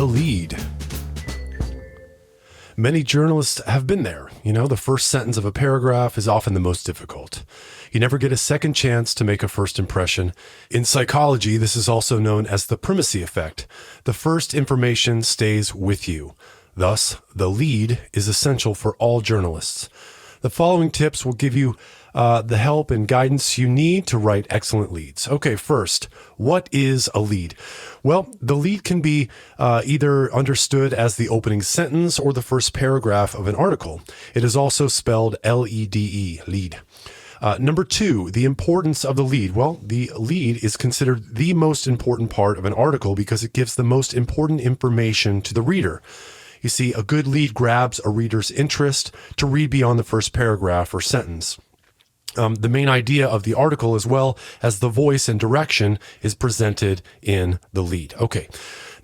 The lead. Many journalists have been there. The first sentence of a paragraph is often the most difficult. You never get a second chance to make a first impression. In psychology, this is also known as the primacy effect. The first information stays with you. Thus, the lead is essential for all journalists. The following tips will give you the help and guidance you need to write excellent leads. Okay, first, what is a lead? Well, the lead can be either understood as the opening sentence or the first paragraph of an article. It is also spelled L-E-D-E, lead. Number two, the importance of the lead. Well, the lead is considered the most important part of an article because it gives the most important information to the reader. You see, a good lead grabs a reader's interest to read beyond the first paragraph or sentence. The main idea of the article, as well as the voice and direction, is presented in the lead. Okay.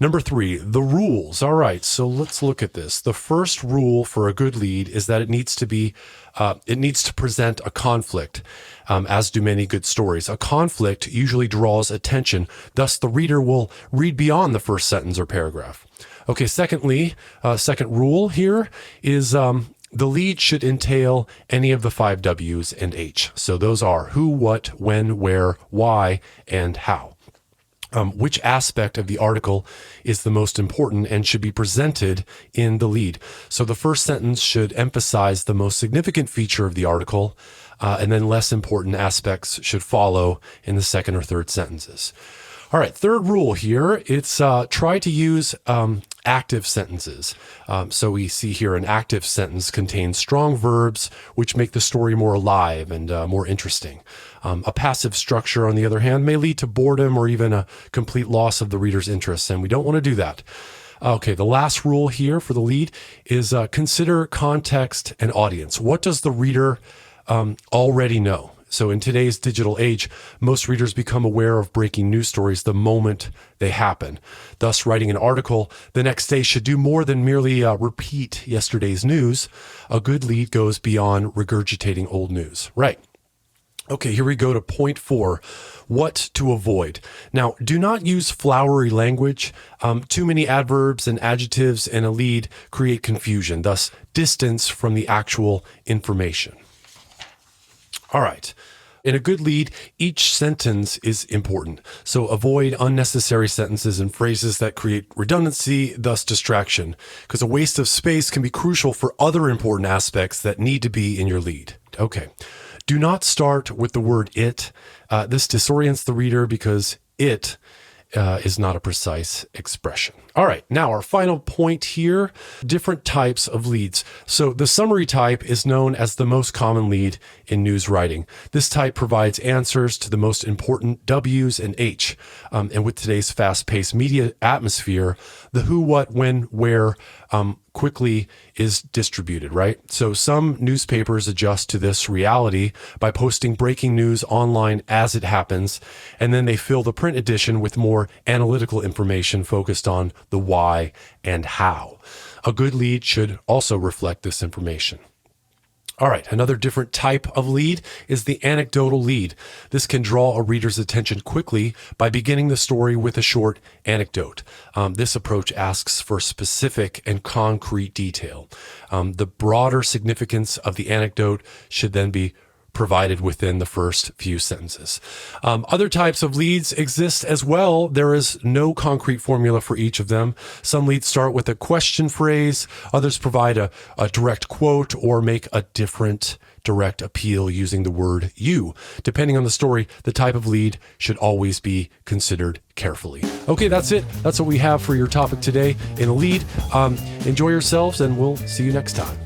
Number three, the rules. All right, so let's look at this. The first rule for a good lead is that it needs to present a conflict, as do many good stories. A conflict usually draws attention. Thus, the reader will read beyond the first sentence or paragraph. Okay, second rule here is the lead should entail any of the 5 W's and H. So those are who, what, when, where, why, and how. Which aspect of the article is the most important and should be presented in the lead. So the first sentence should emphasize the most significant feature of the article, and then less important aspects should follow in the second or third sentences. All right, third rule here, it's try to use active sentences. So we see here an active sentence contains strong verbs which make the story more alive and more interesting. A passive structure, on the other hand, may lead to boredom or even a complete loss of the reader's interest, and we don't want to do that. Okay, the last rule here for the lead is consider context and audience. What does the reader already know? So in today's digital age, most readers become aware of breaking news stories the moment they happen. Thus, writing an article the next day should do more than merely repeat yesterday's news. A good lead goes beyond regurgitating old news. Right. Okay, here we go to point 4, what to avoid. Now, do not use flowery language. Too many adverbs and adjectives in a lead create confusion, thus distance from the actual information. All right. In a good lead, each sentence is important. So avoid unnecessary sentences and phrases that create redundancy, thus distraction, because a waste of space can be crucial for other important aspects that need to be in your lead. Okay. Do not start with the word it. This disorients the reader because it is not a precise expression. All right, now our final point here, different types of leads. So the summary type is known as the most common lead in news writing. This type provides answers to the most important W's and H. And with today's fast-paced media atmosphere, the who, what, when, where quickly is distributed, right? So some newspapers adjust to this reality by posting breaking news online as it happens, and then they fill the print edition with more analytical information focused on the why and how. A good lead should also reflect this information. All right, another different type of lead is the anecdotal lead. This can draw a reader's attention quickly by beginning the story with a short anecdote. This approach asks for specific and concrete detail. The broader significance of the anecdote should then be provided within the first few sentences. Other types of leads exist as well. There is no concrete formula for each of them. Some leads start with a question phrase. Others provide a direct quote or make a different direct appeal using the word you. Depending on the story, the type of lead should always be considered carefully. Okay, that's it. That's what we have for your topic today in a lead. Enjoy yourselves, and we'll see you next time.